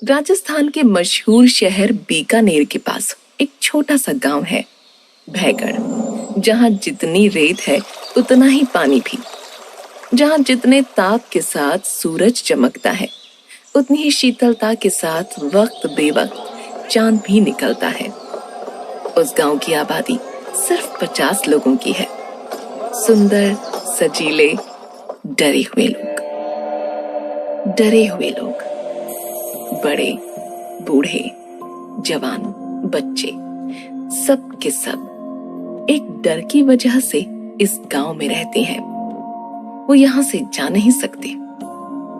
राजस्थान के मशहूर शहर बीकानेर के पास एक छोटा सा गांव है, भयगढ़, जहां जितनी रेत है उतना ही पानी भी, जहां जितने ताप के साथ सूरज चमकता है उतनी ही शीतलता के साथ वक्त बेवक्त चांद भी निकलता है। उस गांव की आबादी सिर्फ 50 लोगों की है। सुंदर, सजीले, डरे हुए लोग, बड़े, बूढ़े, जवान, बच्चे, सब के सब एक डर की वजह से इस गांव में रहते हैं। वो यहाँ से जा नहीं सकते।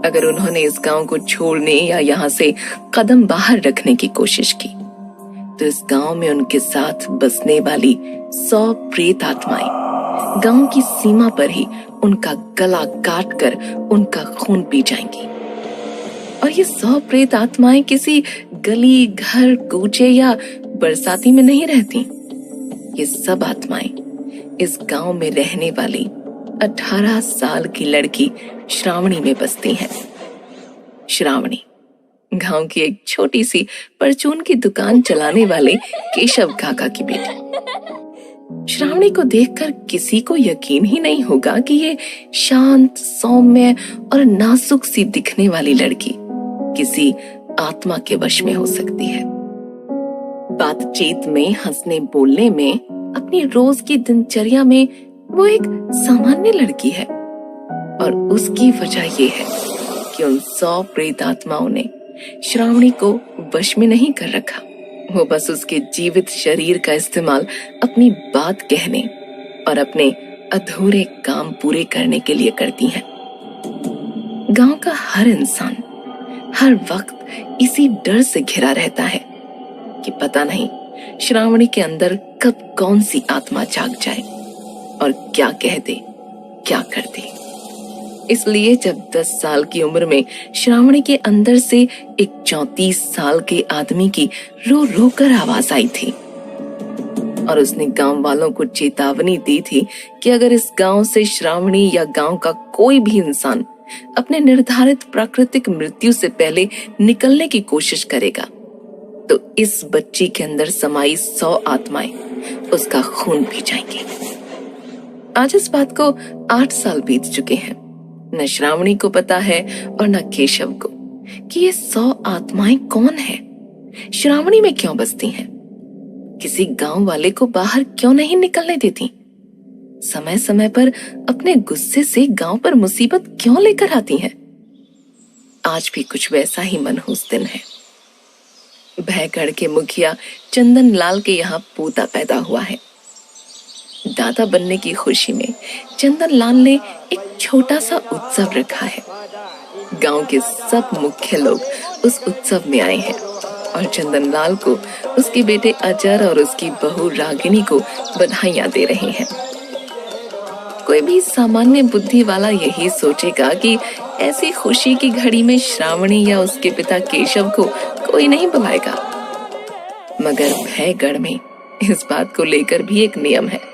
अगर उन्होंने इस गांव को छोड़ने या यहाँ से कदम बाहर रखने की कोशिश की तो इस गांव में उनके साथ बसने वाली 100 प्रेत आत्माएं गांव की सीमा पर ही उनका गला काट कर उनका खून पी जाएंगी। और ये 100 प्रेत आत्माएं किसी गली, घर, कूचे या बरसाती में नहीं रहती। ये सब आत्माएं इस गांव में रहने वाली 18 साल की लड़की श्रावणी में बसती हैं। श्रावणी गांव की एक छोटी सी परचून की दुकान चलाने वाले केशव काका की बेटी। श्रावणी को देखकर किसी को यकीन ही नहीं होगा कि ये शांत, सौम्य और नाजुक सी दिखने वाली लड़की किसी आत्मा के वश में हो सकती है। बातचीत में, हंसने बोलने में, अपनी रोज की दिनचर्या में वो एक सामान्य लड़की है। और उसकी वजह ये है कि उन 100 प्रेत आत्माओं ने श्रावणी को वश में नहीं कर रखा। वो बस उसके जीवित शरीर का इस्तेमाल अपनी बात कहने और अपने अधूरे काम पूरे करने के लिए करती हैं। गांव का हर इंसान हर वक्त इसी डर से घिरा रहता है कि पता नहीं श्रावणी के अंदर कब कौन सी आत्मा जाग जाए और क्या कह दे, क्या कर दे। इसलिए जब 10 साल की उम्र में श्रावणी के अंदर से एक 34 साल के आदमी की रो रो कर आवाज आई थी और उसने गांव वालों को चेतावनी दी थी कि अगर इस गांव से श्रावणी या गांव का कोई भी इंसान अपने निर्धारित प्राकृतिक मृत्यु से पहले निकलने की कोशिश करेगा तो इस बच्ची के अंदर समाई 100 आत्माएं उसका खून पी जाएंगी। आज इस बात को 8 साल बीत चुके हैं। न श्रावणी को पता है और न केशव को कि ये 100 आत्माएं कौन है, श्रावणी में क्यों बसती हैं, किसी गांव वाले को बाहर क्यों नहीं निकलने देती, समय समय पर अपने गुस्से से गांव पर मुसीबत क्यों लेकर आती हैं। आज भी कुछ वैसा ही मनहूस दिन है। भयगढ़ के मुखिया चंदन लाल के यहाँ पोता पैदा हुआ है। दादा बनने की खुशी में चंदन लाल ने एक छोटा सा उत्सव रखा है। गांव के सब मुख्य लोग उस उत्सव में आए हैं और चंदन लाल को, उसके बेटे अजर और उसकी बहू रागिनी को बधाइयां दे रहे हैं। कोई भी सामान्य बुद्धि वाला यही सोचेगा कि ऐसी खुशी की घड़ी में श्रावणी या उसके पिता केशव को कोई नहीं बुलाएगा। मगर भयगढ़ में इस बात को लेकर भी एक नियम है।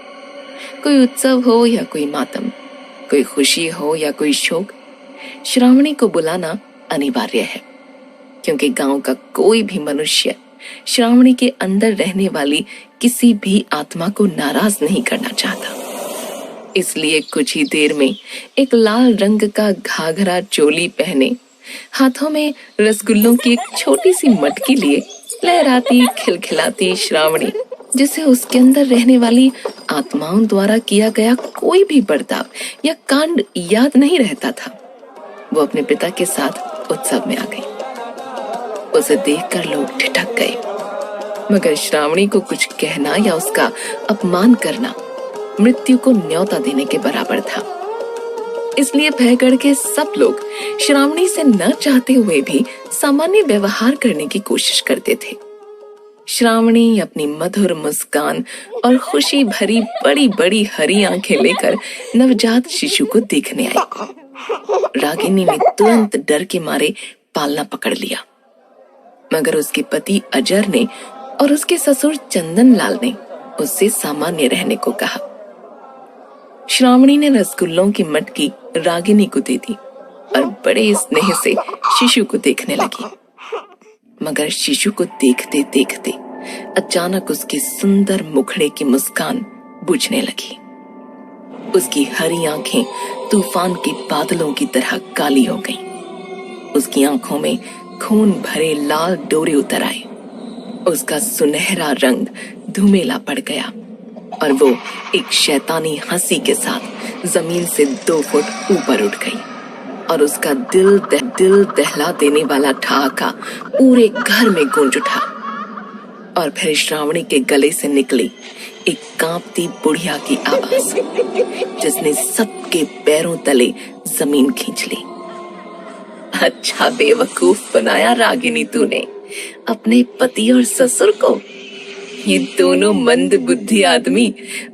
कोई उत्सव हो या कोई मातम, कोई खुशी हो या कोई शोक, श्रावणी को बुलाना अनिवार्य है, क्योंकि गांव का कोई भी मनुष्य श्रावणी के अंदर रहने वाली किसी भी आत्मा को नाराज नहीं करना चाहता। इसलिए कुछ ही देर में एक लाल रंग का घाघरा चोली पहने, हाथों में रसगुल्लों की एक छोटी सी मटकी लिए लहराती खिलखिलाती श्रावणी, जिसे उसके अंदर रहने वाली आत्माओं द्वारा किया गया कोई भी बर्ताव या कांड याद नहीं रहता था, वो अपने पिता के साथ उत्सव में आ गई। उसे देखकर लोग ठिठक गए, मगर श्रावणी को कुछ कहना या उसका अपमान करना मृत्यु को न्योता देने के बराबर था। इसलिए भयगढ़ के सब लोग श्रावणी से न चाहते हुए भी सामान्य व्यवहार करने की कोशिश करते थे। श्रावणी अपनी मधुर मुस्कान और खुशी भरी बड़ी बड़ी हरी आंखें लेकर नवजात शिशु को देखने आई। रागिनी ने तुरंत डर के मारे पालना पकड़ लिया, मगर उसके पति अजर ने और उसके ससुर चंदन लाल ने उससे सामान्य रहने को कहा। श्रावणी ने रसगुल्लों की मटकी रागिनी को दे दी और बड़े स्नेह से शिशु को देखने लगी। मगर शिशु को देखते देखते अचानक उसके सुंदर मुखड़े की मुस्कान बुझने लगी। उसकी हरी आंखें तूफान के बादलों की तरह काली हो गईं। उसकी आंखों में खून भरे लाल डोरे उतर आए। उसका सुनहरा रंग धूमिला पड़ गया और वो एक शैतानी हंसी के साथ जमीन से 2 फुट ऊपर उठ गई और उसका दिल दहला देने वाला ठहाका पूरे घर में गूंज उठा। और फिर श्रावणी के गले से निकली एक कांपती बुढ़िया की आवाज, जिसने सबके पैरों तले जमीन खींच ली। अच्छा बेवकूफ बनाया रागिनी तूने अपने पति और ससुर को। ये दोनों मंद बुद्धि आदमी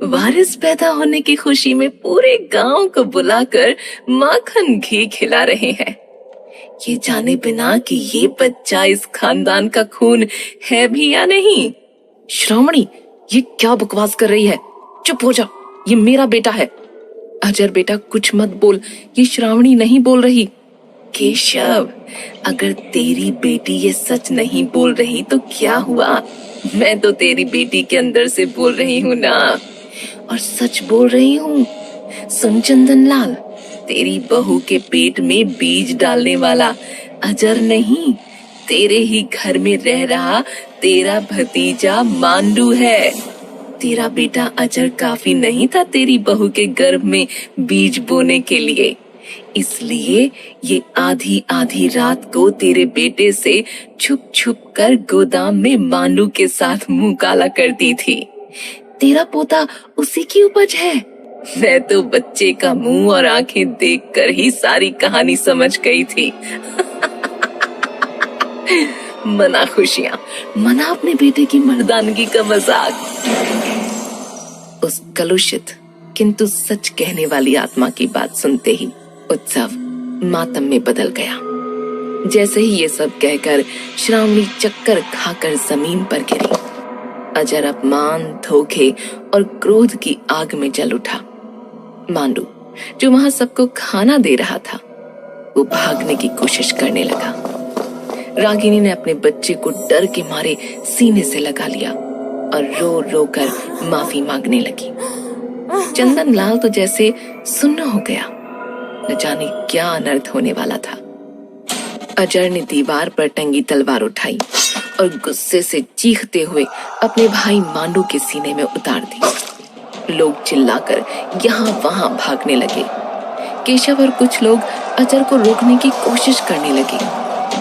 वारिस पैदा होने की खुशी में पूरे गांव को बुलाकर माखन घी खिला रहे हैं, ये जाने बिना कि ये बच्चा इस खानदान का खून है भी या नहीं। श्रावणी, ये क्या बकवास कर रही है? चुप हो जा, ये मेरा बेटा है। अजर बेटा कुछ मत बोल, ये श्रावणी नहीं बोल रही। केशव, अगर तेरी बेटी ये सच नहीं बोल रही तो क्या हुआ? मैं तो तेरी बेटी के अंदर से बोल रही हूँ ना, और सच बोल रही हूँ। सुन चंदन लाल, तेरी बहू के पेट में बीज डालने वाला अजर नहीं, तेरे ही घर में रह रहा तेरा भतीजा मांडू है। तेरा बेटा अजर काफी नहीं था तेरी बहू के गर्भ में बीज बोने के लिए, इसलिए ये आधी आधी रात को तेरे बेटे से छुप छुप कर गोदाम में मांडू के साथ मुंह काला करती थी। तेरा पोता उसी की उपज है। मैं तो बच्चे का मुंह और आंखें देखकर ही सारी कहानी समझ गई थी। मना खुशियां, मना अपने बेटे की मर्दानगी का मजाक। उस कलुषित किंतु सच कहने वाली आत्मा की बात सुनते ही उत्सव मातम में बदल गया। जैसे ही ये सब कहकर श्रावणी चक्कर खाकर जमीन पर गिरी, अजर अपमान, धोखे और क्रोध की आग में जल उठा। मांडू, जो वहां सबको खाना दे रहा था, वो भागने की कोशिश करने लगा। रागिनी ने अपने बच्चे को डर के मारे सीने से लगा लिया और रो रो कर माफी मांगने लगी। चंदन लाल तो जैसे सुन्न हो गया, न जाने क्या अनर्थ होने वाला था। अजर ने दीवार पर टंगी तलवार उठाई और गुस्से से चीखते हुए अपने भाई मांडू के सीने में उतार दी। लोग चिल्लाकर यहाँ वहां भागने लगे। केशव और कुछ लोग अजर को रोकने की कोशिश करने लगे,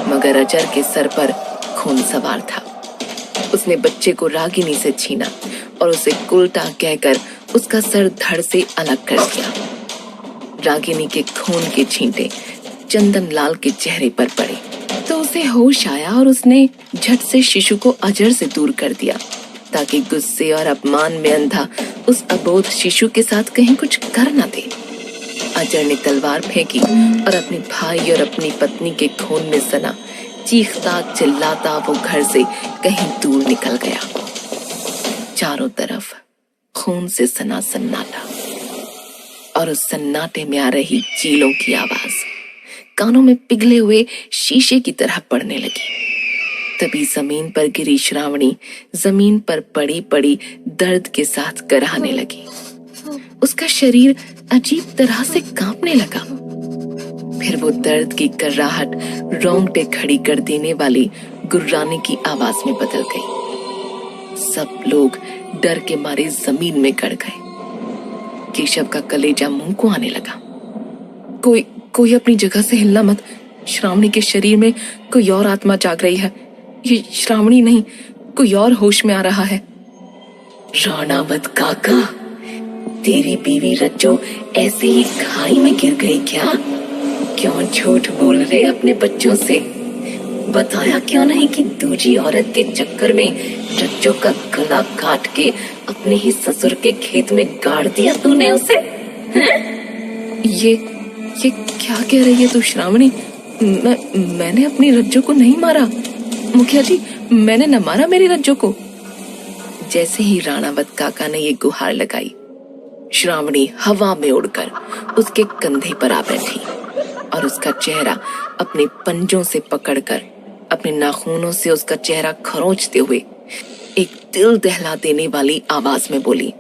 मगर अजर के सर पर खून सवार था। उसने बच्चे को रागिनी से छीना और उसे उल्टा कहकर उसका सर धड़ से अलग कर दिया। रागिनी के खून के छींटे चंदन लाल के चेहरे पर पड़े तो उसे होश आया और उसने झट से शिशु को अजर से दूर कर दिया, ताकि गुस्से और अपमान में अंधा उस अबोध शिशु के साथ कहीं कुछ कर न दे। अजर ने तलवार फेंकी और अपने भाई और अपनी पत्नी के खून में सना चीखता चिल्लाता वो घर से कहीं दूर निकल गया। चारों तरफ खून से सना सन्नाटा, और उस सन्नाटे में आ रही चीलों की आवाज कानों में पिघले हुए शीशे की तरह पड़ने लगी। तभी जमीन पर गिरी श्रावणी जमीन पर पड़ी पड़ी दर्द के साथ कराहने लगी। उसका शरीर अजीब तरह से कांपने लगा। फिर वो दर्द की कर्राहट रोंगटे खड़ी कर देने वाली गुर्राने की आवाज में बदल गई। सब लोग डर के मारे जमीन में गड़ गए। केशव का कलेजा मुंह को आने लगा। कोई अपनी जगह से हिलना मत। श्रावणी के शरीर में कोई और आत्मा जाग रही है। ये श्रावणी नहीं, कोई और होश में आ रहा है। राणावत काका, तेरी बीवी रज्जो ऐसे ही खाई में गिर गई क्या? क्यों झूठ बोल रहे अपने बच्चों से? बताया क्यों नहीं कि दूजी औरत के चक्कर में रज्जो का गला काट के अपने ही ससुर के खेत में गाड़ दिया तूने उसे? ये क्या कह रही है तू श्रावणी? मैंने अपनी रज्जो को नहीं मारा। मुखिया जी, मैंने न मारा मेरी रज्जो को। जैसे ही राणावत काका ने ये गुहार लगाई, श्रावणी हवा में उड़कर उसके कंधे पर आ बैठी और उसका चेहरा अपने पंजों से पकड़कर अपने नाखूनों से उसका चेहरा खरोंचते हुए एक दिल दहला देने वाली आवाज में बोली,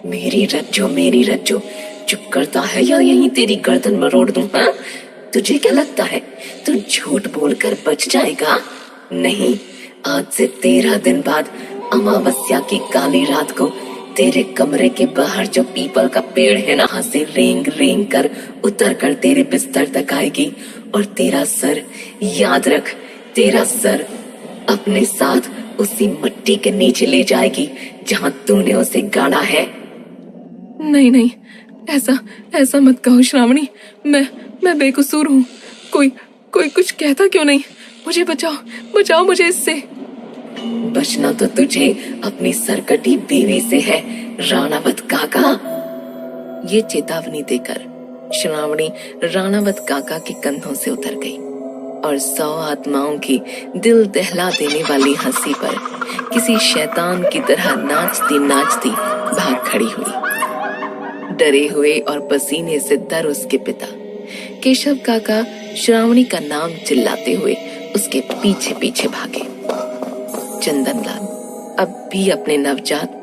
मेरी रज्जो चुप करता है या यहीं तेरी गर्दन मरोड़ दूं? हाँ? तुझे क्या लगता है तू झूठ बोलकर बच जाएगा? नहीं, आज से 13 दिन बाद अमावस्या की काली रात को तेरे कमरे के बाहर जो पीपल का पेड़ है ना, वहां से रेंग रेंग कर उतर कर तेरे बिस्तर तक आएगी और तेरा सर, याद रख, तेरा सर अपने साथ उसी मिट्टी के नीचे ले जाएगी जहां तूने उसे गाड़ा है। नहीं नहीं, ऐसा मत कहो श्रावणी, मैं बेकसूर हूँ। कोई कुछ कहता क्यों नहीं? मुझे बचाओ मुझे इससे। बचना तो तुझे अपनी सरकटी बीवी से है, राणावत काका। ये चेतावनी देकर श्रावणी राणावत काका के कंधों से उतर गई और 100 आत्माओं की दिल दहला देने वाली हंसी पर किसी शैतान की तरह नाचती भाग खड़ी हुई। डरे हुए और पसीने से तर उसके पिता केशव काका श्रावणी का नाम चिल्लाते हुए उसके पीछे भागे। चंदनलाल अब भी अपने नवजात